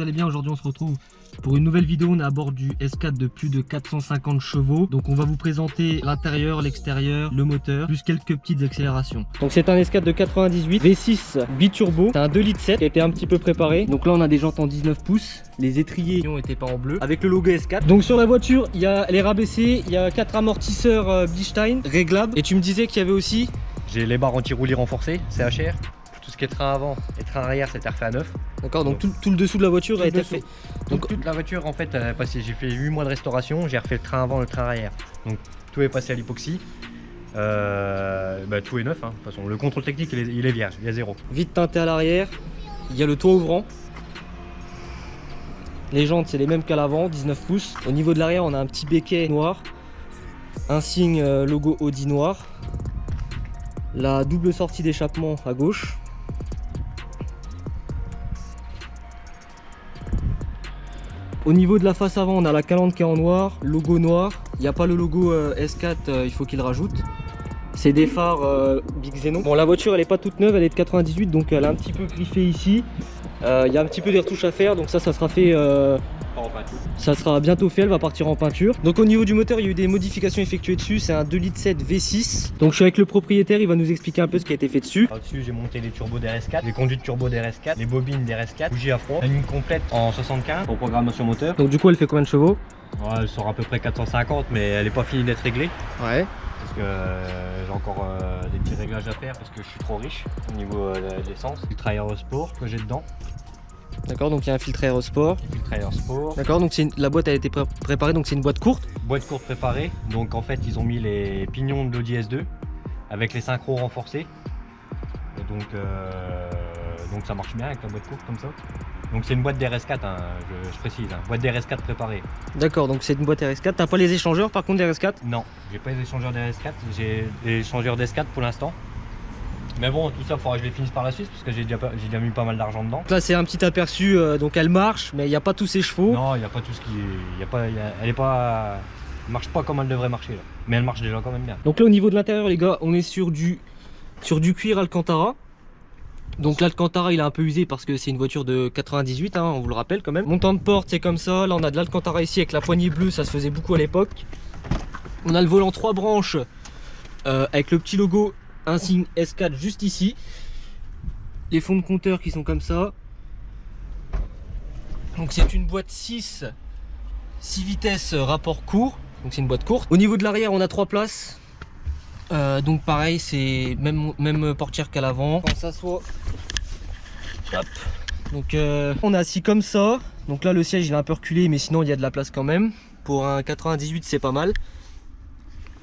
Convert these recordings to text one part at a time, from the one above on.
allez bien. Aujourd'hui on se retrouve pour une nouvelle vidéo. On est à bord du S4 de plus de 450 chevaux. Donc on va vous présenter l'intérieur, l'extérieur, le moteur, plus quelques petites accélérations. Donc c'est un S4 de 98 V6 biturbo. C'est un 2,7 litres qui a été un petit peu préparé. Donc là on a des jantes en 19 pouces. Les étriers ont été peints en bleu avec le logo S4. Donc sur la voiture il y a les rabaissés, il y a 4 amortisseurs Bilstein réglables. Et tu me disais qu'il y avait aussi... J'ai les barres anti-roulis renforcées, CHR. Tout ce qui est train avant et train arrière, c'était refait à neuf. D'accord, donc tout le dessous de la voiture a été fait. Donc toute la voiture en fait, j'ai fait 8 mois de restauration, j'ai refait le train avant, le train arrière. Donc tout est passé à l'époxy. Tout est neuf, hein. De toute façon, le contrôle technique il est vierge, il y a zéro. Vite teinté à l'arrière, il y a le toit ouvrant. Les jantes c'est les mêmes qu'à l'avant, 19 pouces. Au niveau de l'arrière on a un petit béquet noir, un signe logo Audi noir. La double sortie d'échappement à gauche. Au niveau de la face avant, on a la calandre qui est en noir, logo noir. Il n'y a pas le logo S4, il faut qu'il rajoute. C'est des phares Big Xenon. Bon, la voiture elle est pas toute neuve, elle est de 98, donc elle a un petit peu griffé ici. Il y a un petit peu des retouches à faire, donc ça sera fait. Ça sera bientôt fait, elle va partir en peinture. Donc au niveau du moteur, il y a eu des modifications effectuées dessus. C'est un 2,7 litres V6. Donc je suis avec le propriétaire, il va nous expliquer un peu ce qui a été fait dessus. Au-dessus, j'ai monté les turbos d'RS4, les conduites turbo d'RS4, les bobines d'RS4, bougie à froid, la ligne complète en 75 pour programmation moteur. Donc du coup, elle fait combien de chevaux? Ouais, elle sort à peu près 450, mais elle n'est pas finie d'être réglée. Ouais. Parce que j'ai encore des petits réglages à faire parce que je suis trop riche au niveau de l'essence. Filtre Aerosport que j'ai dedans. D'accord, donc il y a un filtre Aerosport. Filtre Aerosport. D'accord, donc la boîte a été préparée, donc c'est une boîte courte. Boîte courte préparée, donc en fait ils ont mis les pignons de l'Audi S2 avec les synchros renforcés. Et donc ça marche bien avec la boîte courte comme ça. Donc c'est une boîte d'RS4, hein, je précise, hein, boîte d'RS4 préparée. D'accord, donc c'est une boîte RS4. T'as pas les échangeurs par contre d'RS4? Non, j'ai pas les échangeurs d'RS4, j'ai les échangeurs d'S4 pour l'instant. Mais bon, tout ça, il faudra que je les finisse par la suite parce que j'ai déjà mis pas mal d'argent dedans. Là, c'est un petit aperçu, donc elle marche, mais il n'y a pas tous ses chevaux. Non, il n'y a pas tout ce qui est. Elle marche pas comme elle devrait marcher là. Mais elle marche déjà quand même bien. Donc là, au niveau de l'intérieur, les gars, on est sur du cuir Alcantara. Donc l'Alcantara, il est un peu usé parce que c'est une voiture de 98, hein, on vous le rappelle quand même. Montant de porte, c'est comme ça. Là, on a de l'Alcantara ici avec la poignée bleue, ça se faisait beaucoup à l'époque. On a le volant 3 branches avec le petit logo. Un signe S4 juste ici. Les fonds de compteur qui sont comme ça. Donc c'est une boîte 6 vitesses rapport court. Donc c'est une boîte courte. Au niveau de l'arrière on a 3 places. Donc pareil c'est même portière qu'à l'avant. On s'assoit. Hop. Donc on est assis comme ça. Donc là le siège il est un peu reculé mais sinon il y a de la place quand même. Pour un 98 c'est pas mal.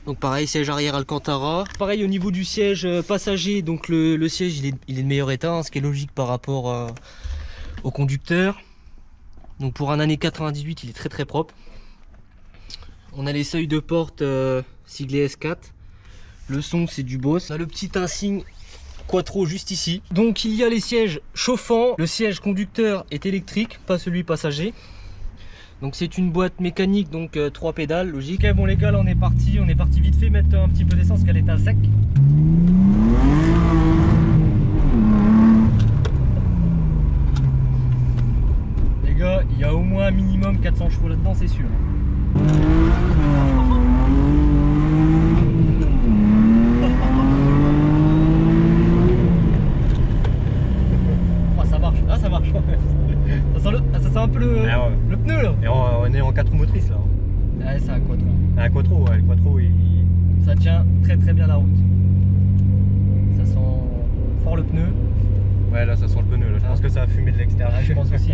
Donc pareil, siège arrière Alcantara. Pareil au niveau du siège passager, donc le siège il est de meilleur état, hein, ce qui est logique par rapport au conducteur. Donc pour un année 98, il est très très propre. On a les seuils de porte siglés S4. Le son c'est du Boss. On a le petit insigne Quattro juste ici. Donc il y a les sièges chauffants. Le siège conducteur est électrique, pas celui passager. Donc c'est une boîte mécanique, donc 3 pédales, logique. Ok bon les gars, là on est parti vite fait mettre un petit peu d'essence qu'elle est à sec. Les gars, il y a au moins un minimum 400 chevaux là-dedans, c'est sûr. Oh, ça marche, ah ça marche. Ça sent un peu le pneu là. Et on est en 4 roues motrices là. Ouais, c'est un Quattro. Un Quattro, ouais, le Quattro ça tient très très bien la route. Ça sent fort le pneu. Ouais là ça sent le pneu là. Je pense que ça a fumé de l'extérieur. Ouais, je pense aussi.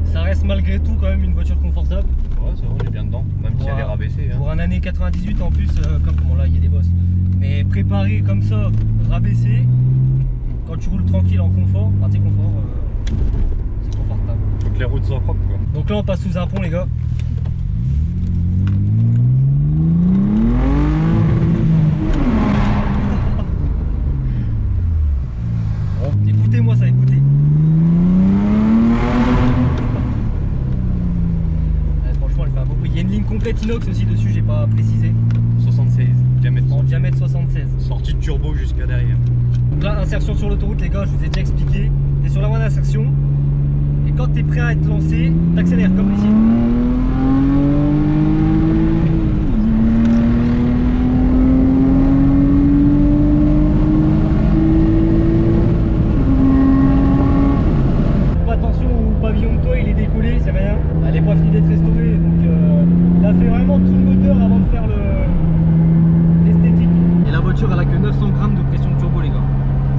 Ça reste malgré tout quand même une voiture confortable. Ouais ça va, on est bien dedans. Même si elle est rabaissée. Pour un année 98 en plus, comme bon là il y a des bosses. Mais préparé comme ça, rabaissé, quand tu roules tranquille en confort, enfin tu sais confort, c'est confortable. Faut que les routes soient propres quoi. Donc là on passe sous un pont les gars. Bon, écoutez-moi ça, écoutez. Ouais, franchement elle fait un beau bruit. Il y a une ligne complète inox aussi dessus, j'ai pas précisé. 76, diamètre. En diamètre 76. Sortie de turbo jusqu'à derrière. Donc là, insertion sur l'autoroute les gars, je vous ai déjà expliqué. T'es sur la voie d'insertion. Et Et quand tu es prêt à être lancé, t'accélères comme ici. Attention au pavillon de toit, il est décollé, c'est rien. Elle n'est pas finie d'être restaurée, donc il a fait vraiment tout le moteur avant de faire l'esthétique. Et la voiture, elle a que 900 grammes de pression de turbo, les gars.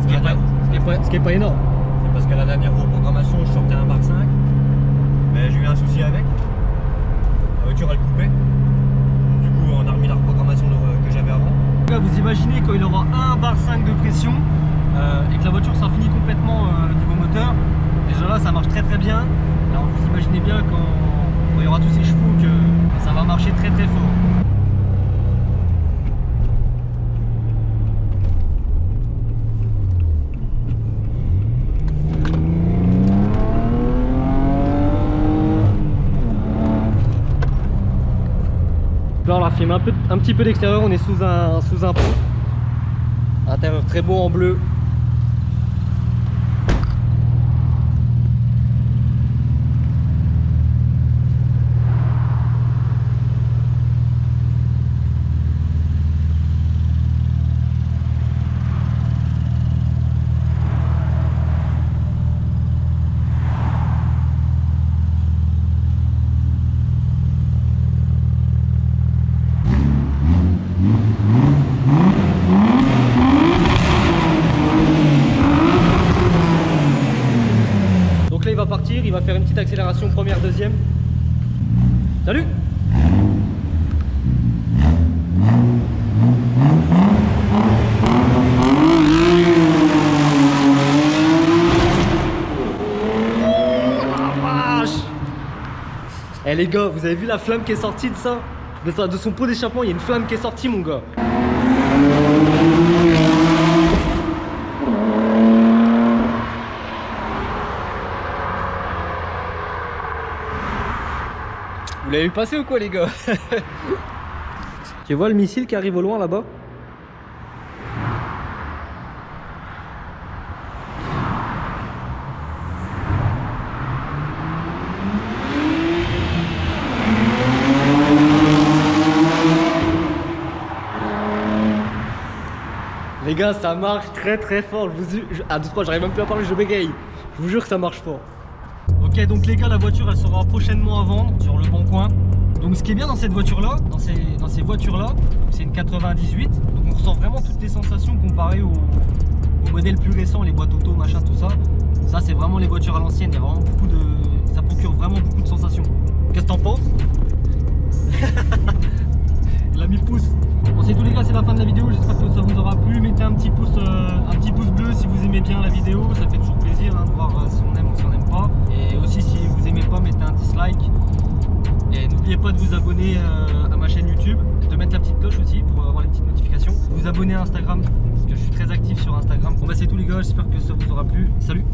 Ce qui est pas énorme. C'est parce qu'à la dernière reprogrammation, je sortais un bar 5, mais j'ai eu un souci avec. La voiture, elle coupait. Du coup, on a remis la reprogrammation que j'avais avant. Les gars, vous imaginez quand il aura 1 bar 5 de pression et que la voiture sera finie complètement niveau moteur. Déjà là, ça marche très très bien. Alors vous imaginez bien quand il y aura tous ces chevaux que ça va marcher très très fort. Là on leur filme un petit peu d'extérieur, on est sous un pont. Intérieur très beau en bleu. Donc là il va partir, il va faire une petite accélération première, deuxième. Salut! Eh les gars, vous avez vu la flamme qui est sortie de ça? De son pot d'échappement, il y a une flamme qui est sortie, mon gars. Vous l'avez vu passer ou quoi, les gars? Tu vois le missile qui arrive au loin là-bas? Les gars, ça marche très très fort. À 2-3, j'arrive même plus à parler, je bégaye. Je vous jure que ça marche fort. Ok, donc les gars, la voiture elle sera prochainement à vendre sur le bon coin. Donc ce qui est bien dans cette voiture là, dans ces voitures là, c'est une 98. Donc on ressent vraiment toutes les sensations comparées aux modèles plus récents, les boîtes auto, machin, tout ça. Ça c'est vraiment les voitures à l'ancienne. Il y a vraiment beaucoup de, ça procure vraiment beaucoup de sensations. Qu'est-ce que t'en penses? Il a mis le pouce. Bon, c'est tout les gars, c'est la fin de la vidéo, j'espère que ça vous aura plu. Mettez un petit pouce bleu si vous aimez bien la vidéo, ça fait toujours plaisir hein, de voir si on aime ou si on n'aime pas. Et aussi si vous aimez pas, mettez un dislike. Et n'oubliez pas de vous abonner à ma chaîne YouTube, de mettre la petite cloche aussi pour avoir les petites notifications. Vous abonner à Instagram, parce que je suis très actif sur Instagram. Bon bah c'est tout les gars, j'espère que ça vous aura plu. Salut!